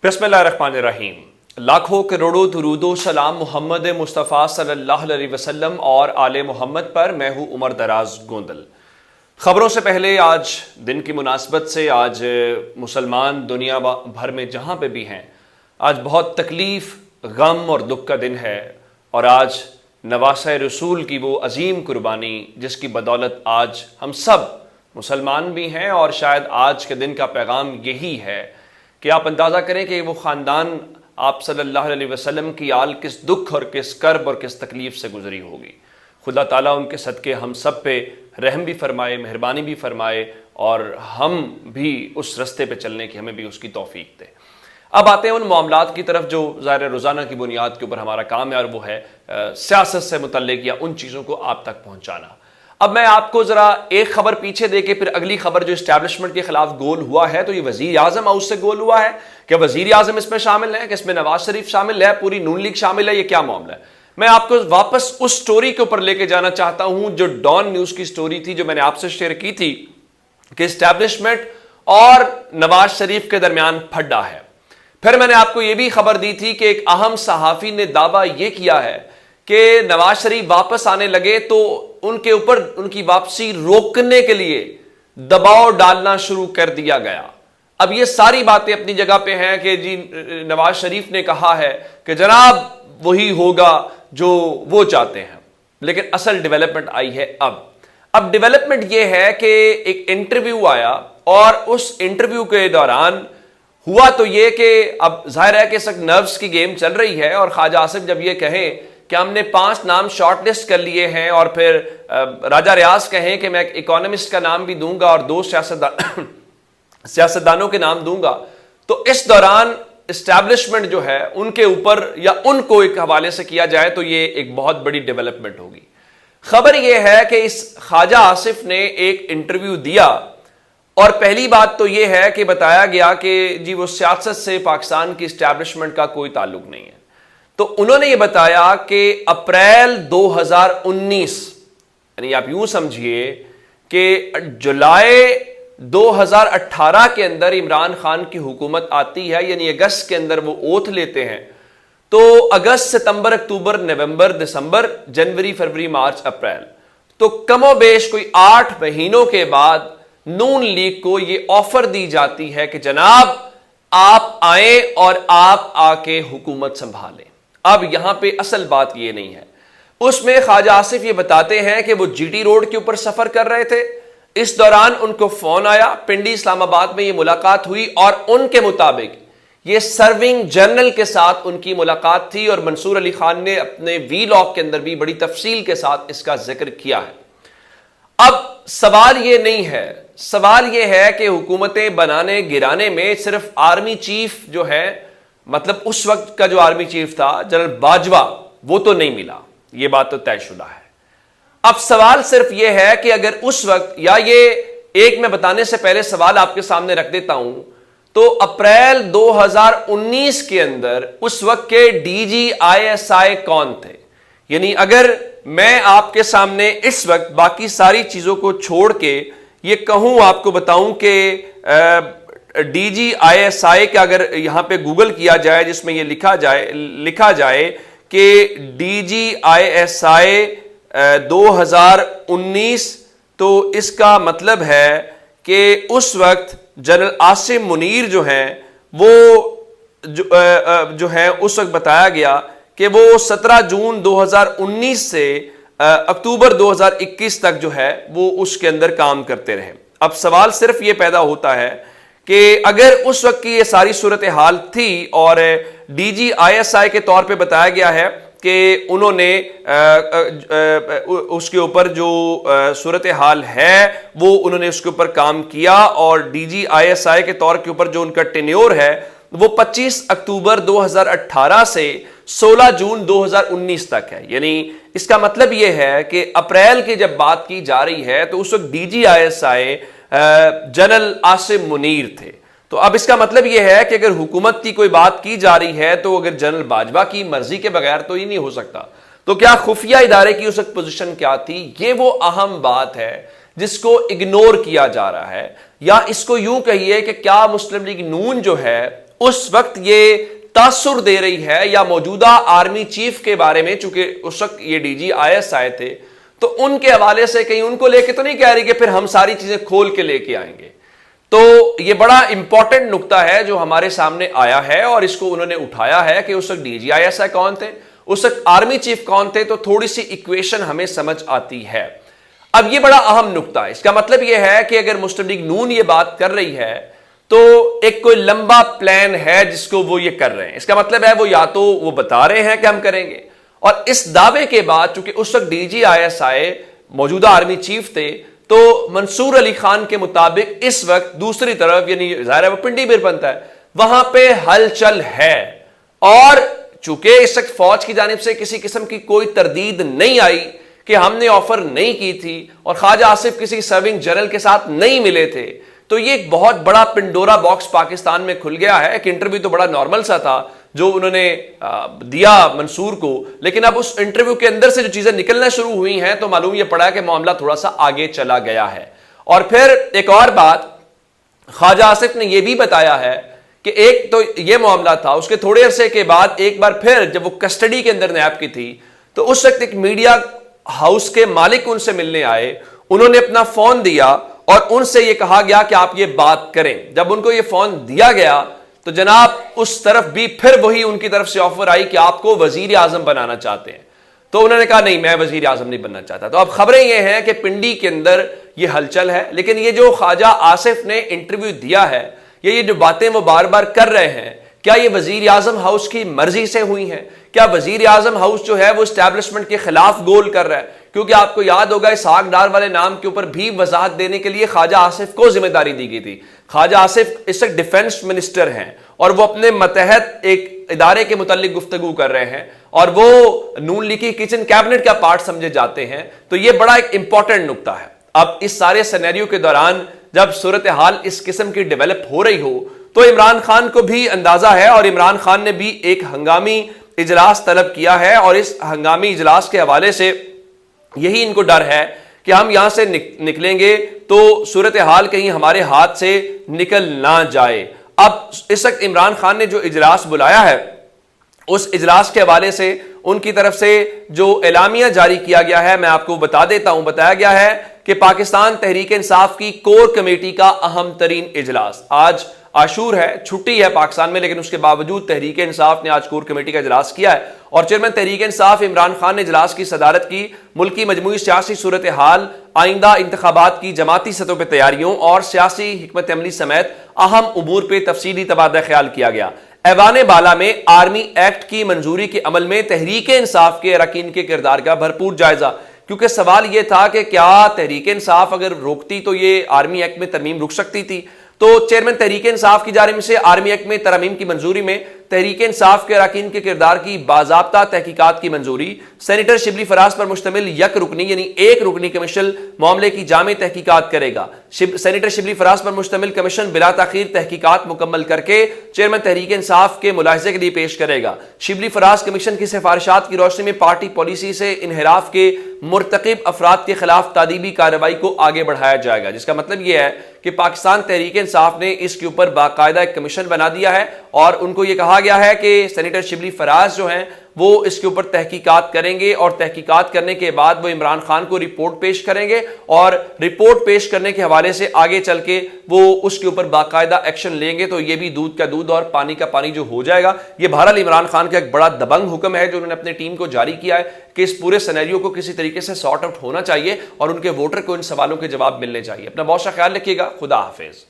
बिस्मिल्लाहिर्रहमानिर्रहीम। लाखों करोड़ों दुरूदो सलाम मोहम्मद मुस्तफ़ा सल्लल्लाहु अलैहि वसल्लम और आले मोहम्मद पर। मैं हूँ उमर दराज गोंदल। खबरों से पहले आज दिन की मुनासबत से आज मुसलमान दुनिया भर में जहाँ पे भी हैं, आज बहुत तकलीफ़, गम और दुख का दिन है। और आज नवासा रसूल की वो अजीम कुर्बानी जिसकी बदौलत आज हम सब मुसलमान भी हैं, और शायद आज के दिन का पैगाम यही है कि आप अंदाज़ा करें कि वो ख़ानदान आप सल्लल्लाहु अलैहि वसल्लम की आल किस दुख और किस कर्ब और किस तकलीफ़ से गुजरी होगी। खुदा ताला उनके सदक़े हम सब पे रहम भी फरमाए, मेहरबानी भी फरमाए, और हम भी उस रस्ते पे चलने की हमें भी उसकी तौफीक दे। अब आते हैं उन मामलात की तरफ जो ज़ाहिर रोज़ाना की बुनियाद के ऊपर हमारा काम है, और वो है सियासत से मुतल्लिक़ या उन चीज़ों को आप तक पहुँचाना। अब मैं आपको ज़रा एक खबर पीछे दे के फिर अगली खबर जो इस्टेब्लिशमेंट के खिलाफ गोल हुआ है, तो ये वज़ीर आज़म हाउस से गोल हुआ है। क्या वज़ीर आज़म इसमें शामिल है? कि इसमें नवाज शरीफ शामिल है, पूरी नून लीग शामिल है? ये क्या मामला है? मैं आपको वापस उस स्टोरी के ऊपर लेके जाना चाहता हूं जो डॉन न्यूज़ की स्टोरी थी, जो मैंने आपसे शेयर की थी कि इस्टेब्लिशमेंट और नवाज शरीफ के दरमियान फड्डा है। फिर मैंने आपको यह भी खबर दी थी कि एक अहम सहाफ़ी ने दावा यह किया है कि नवाज शरीफ वापस आने लगे तो उनके ऊपर उनकी वापसी रोकने के लिए दबाव डालना शुरू कर दिया गया। अब ये सारी बातें अपनी जगह पे हैं कि जी नवाज शरीफ ने कहा है कि जनाब वही होगा जो वो चाहते हैं, लेकिन असल डेवलपमेंट आई है अब डेवलपमेंट ये है कि एक इंटरव्यू आया, और उस इंटरव्यू के दौरान हुआ तो ये कि अब जाहिर है कि इस नर्व्स की गेम चल रही है, और ख्वाजा आसिफ जब ये कहें कि हमने 5 नाम शॉर्टलिस्ट कर लिए हैं, और फिर राजा रियाज कहें कि मैं एक इकोनॉमिस्ट का नाम भी दूंगा और 2 सियासतदानों के नाम दूंगा, तो इस दौरान इस्टेब्लिशमेंट जो है उनके ऊपर या उनको एक हवाले से किया जाए तो ये एक बहुत बड़ी डेवलपमेंट होगी। खबर यह है कि इस ख्वाजा आसिफ ने एक इंटरव्यू दिया, और पहली बात तो यह है कि बताया गया कि जी वो सियासत से पाकिस्तान की इस्टेब्लिशमेंट का कोई ताल्लुक नहीं है। तो उन्होंने ये बताया कि अप्रैल 2019, यानी आप यूं समझिए कि जुलाई 2018 के अंदर इमरान खान की हुकूमत आती है, यानी अगस्त के अंदर वो ओथ लेते हैं। तो अगस्त, सितंबर, अक्टूबर, नवंबर, दिसंबर, जनवरी, फरवरी, मार्च, अप्रैल, तो कमोबेश कोई 8 महीनों के बाद नून लीग को ये ऑफर दी जाती है कि जनाब आप आए और आप आके हुकूमत संभालें। अब यहां पे असल बात ये नहीं है। उसमें ख्वाजा आसिफ ये बताते हैं कि वो जीटी रोड के ऊपर सफर कर रहे थे। इस दौरान उनको फोन आया, पिंडी इस्लामाबाद में ये मुलाकात हुई, और उनके मुताबिक ये सर्विंग जनरल के साथ उनकी मुलाकात थी, और मंसूर अली खान ने अपने वीलॉग के अंदर भी बड़ी तफसील के साथ इसका जिक्र किया है। अब सवाल ये नहीं है, सवाल ये है कि हुकूमतें बनाने गिराने में सिर्फ आर्मी चीफ जो है, मतलब उस वक्त का जो आर्मी चीफ था जनरल बाजवा, वो तो नहीं मिला, ये बात तो तयशुदा है। अब सवाल सिर्फ यह है कि अगर उस वक्त, या ये एक मैं बताने से पहले सवाल आपके सामने रख देता हूं, तो अप्रैल 2019 के अंदर उस वक्त के डीजी आईएसआई कौन थे? यानी अगर मैं आपके सामने इस वक्त बाकी सारी चीजों को छोड़ के ये कहूं, आपको बताऊं कि डीजी आईएसआई का अगर यहां पे गूगल किया जाए, जिसमें ये लिखा जाए कि डीजी आईएसआई 2019, तो इसका मतलब है कि उस वक्त जनरल आसिम मुनीर जो हैं, वो जो है उस वक्त बताया गया कि वो 17 जून 2019 से अक्टूबर 2021 तक जो है वो उसके अंदर काम करते रहे। अब सवाल सिर्फ ये पैदा होता है कि अगर उस वक्त की ये सारी सूरत हाल थी, और डीजी आईएसआई के तौर पे बताया गया है कि उन्होंने उसके ऊपर जो सूरत हाल है वो उन्होंने उसके ऊपर काम किया, और डीजी आईएसआई के तौर के ऊपर जो उनका टेन्योर है वो 25 अक्टूबर 2018 से 16 जून 2019 तक है। यानी इसका मतलब यह है कि अप्रैल की जब बात की जा रही है तो उस वक्त DG ISI general Asim Munir थे। तो अब इसका मतलब यह है कि अगर हुकूमत की कोई बात की जा रही है तो अगर जनरल बाजवा की मर्जी के बगैर तो ये नहीं हो सकता। तो क्या खुफिया इदारे की उस वक्त पोजीशन क्या थी? ये वो अहम बात है जिसको इग्नोर किया जा रहा है, या इसको यूं कहिए कि क्या मुस्लिम लीग नून जो है उस वक्त ये तासुर दे रही है या मौजूदा आर्मी चीफ के बारे में, चूंकि उस वक्त ये डीजी आईएस आए थे, तो उनके हवाले से कहीं उनको लेके तो नहीं कह रही कि फिर हम सारी चीजें खोल के लेके आएंगे। तो ये बड़ा इंपॉर्टेंट नुक्ता है जो हमारे सामने आया है और इसको उन्होंने उठाया है कि उस वक्त डीजी आईएस कौन थे, उस वक्त आर्मी चीफ कौन थे, तो थोड़ी सी इक्वेशन हमें समझ आती है। अब ये बड़ा अहम नुक्ता है। इसका मतलब ये है कि अगर मुस्लिम लीग नून ये बात कर रही है तो एक कोई लंबा प्लान है जिसको वो ये कर रहे हैं। इसका मतलब है वो या तो वो बता रहे हैं कि हम करेंगे, और इस दावे के बाद चूंकि उस वक्त डीजी आईएस मौजूदा आर्मी चीफ थे, तो मंसूर अली खान के मुताबिक इस वक्त दूसरी तरफ, यानी ज़ाहिर है वो पिंडी बिर बनता है, वहां पे हलचल है। और चूंकि इस वक्त फौज की जानिब से किसी किस्म की कोई तरदीद नहीं आई कि हमने ऑफर नहीं की थी और ख्वाजा आसिफ किसी सर्विंग जनरल के साथ नहीं मिले थे, तो ये एक बहुत बड़ा पिंडोरा बॉक्स पाकिस्तान में खुल गया है। एक इंटरव्यू तो बड़ा नॉर्मल सा था जो उन्होंने दिया मंसूर को, लेकिन अब उस इंटरव्यू के अंदर से जो चीजें निकलना शुरू हुई हैं तो मालूम यह पड़ा कि मामला थोड़ा सा आगे चला गया है। और फिर एक और बात, ख्वाजा आसिफ ने यह भी बताया है कि एक तो यह मामला था, उसके थोड़े अरसे के बाद एक बार फिर जब वो कस्टडी के अंदर नैब की थी, तो उस वक्त एक मीडिया हाउस के मालिक उनसे मिलने आए, उन्होंने अपना फोन दिया और उनसे यह कहा गया कि आप ये बात करें। जब उनको ये फोन दिया गया तो जनाब उस तरफ भी फिर वही उनकी तरफ से ऑफर आई कि आपको वजीर आजम बनाना चाहते हैं। तो उन्होंने कहा नहीं, मैं वजीर आजम नहीं बनना चाहता। तो अब खबरें ये हैं कि पिंडी के अंदर ये हलचल है, लेकिन ये जो ख्वाजा आसिफ ने इंटरव्यू दिया है, ये जो बातें वो बार बार कर रहे हैं, क्या ये वजीर आजम हाउस की मर्जी से हुई हैं? क्या वजीर आजम हाउस जो है वो एस्टैब्लिशमेंट के खिलाफ गोल कर रहा है? क्योंकि आपको याद होगा इसहाक डार वाले नाम के ऊपर भी वजाहत देने के लिए ख्वाजा आसिफ को जिम्मेदारी दी गई थी। ख्वाजा आसिफ इस वक्त डिफेंस मिनिस्टर हैं और वो अपने मतहत एक इदारे के मुतालिक गुफ्तगू कर रहे हैं और वो नून लीग की किचन कैबिनेट का पार्ट समझे जाते हैं। तो ये बड़ा एक इंपॉर्टेंट नुक्ता है। अब इस सारे सिनेरियो के दौरान जब सूरत हाल इस किस्म की डेवलप हो रही हो तो इमरान खान को भी अंदाजा है और इमरान खान ने भी एक हंगामी इजलास तलब किया है और इस हंगामी इजलास के हवाले से यही इनको डर है कि हम यहां से निकलेंगे तो सूरत हाल कहीं हमारे हाथ से निकल ना जाए। अब इस वक्त इमरान खान ने जो इजलास बुलाया है उस इजलास के हवाले से उनकी तरफ से जो एलामिया जारी किया गया है मैं आपको बता देता हूं। बताया गया है कि पाकिस्तान तहरीक इंसाफ की कोर कमेटी का अहम तरीन इजलास, आज आशूर है, छुट्टी है पाकिस्तान में, लेकिन उसके बावजूद तहरीक इंसाफ ने आज कोर कमेटी का इजलास किया है और चेयरमैन तहरीक इंसाफ इमरान खान ने इजलास की सदारत की। मुल्की मजमूई सियासी सूरत हाल, आइंदा इंतखाबात की जमाती सतह पर तैयारियों और सियासी हिकमत अमली समेत अहम उमूर पर तफसीली तबादला ख्याल किया गया। ऐवान बाला में आर्मी एक्ट की मंजूरी के अमल में तहरीक इंसाफ के अरकान के किरदार का भरपूर जायजा, क्योंकि सवाल यह था कि क्या तहरीक इंसाफ अगर रोकती तो ये आर्मी एक्ट में तरमीम रुक सकती थी। तो चेयरमैन तहरीक इंसाफ की जानिब से आर्मी एक्ट में तरमीम की मंजूरी में तहरीक इंसाफ के अरकान के किरदार की बाज़ाब्ता तहकीकात की मंजूरी, सेनेटर शिबली फराज पर मुश्तमिल यक रुकनी यानी एक रुकनी कमीशन मामले की जामे तहकीकात करेगा। सेनेटर शिबली फराज पर मुश्तमिल कमीशन बिला ताखीर तहकीकात मुकम्मल करके चेयरमैन तहरीक इंसाफ के मुलाहिजे के लिए पेश करेगा। शिबली फराज कमीशन की सिफारिशात की रोशनी में पार्टी पॉलिसी से इनहराफ के मुर्तकिब अफराद के खिलाफ तादीबी कार्रवाई को आगे बढ़ाया जाएगा। जिसका मतलब यह है कि पाकिस्तान तहरीक इंसाफ ने इसके ऊपर बाकायदा एक कमीशन बना दिया है और उनको यह कहा गया है कि सेनेटर शिबली फराज जो हैं वो इसके ऊपर तहकीकात करेंगे और तहकीकात करने के बाद वो इमरान खान को रिपोर्ट पेश करेंगे और रिपोर्ट पेश करने के हवाले से आगे चल के वो उसके ऊपर बाकायदा एक्शन लेंगे। तो ये भी दूध का दूध और पानी का पानी जो हो जाएगा। ये बहरहाल इमरान खान का एक बड़ा दबंग हुक्म है जो उन्होंने अपनी टीम को जारी किया है कि इस पूरे सिनेरियो को किसी तरीके से सॉर्ट आउट होना चाहिए और उनके वोटर को इन सवालों के जवाब मिलने चाहिए। अपना बहुत सा ख्याल रखिएगा। खुदा हाफिज।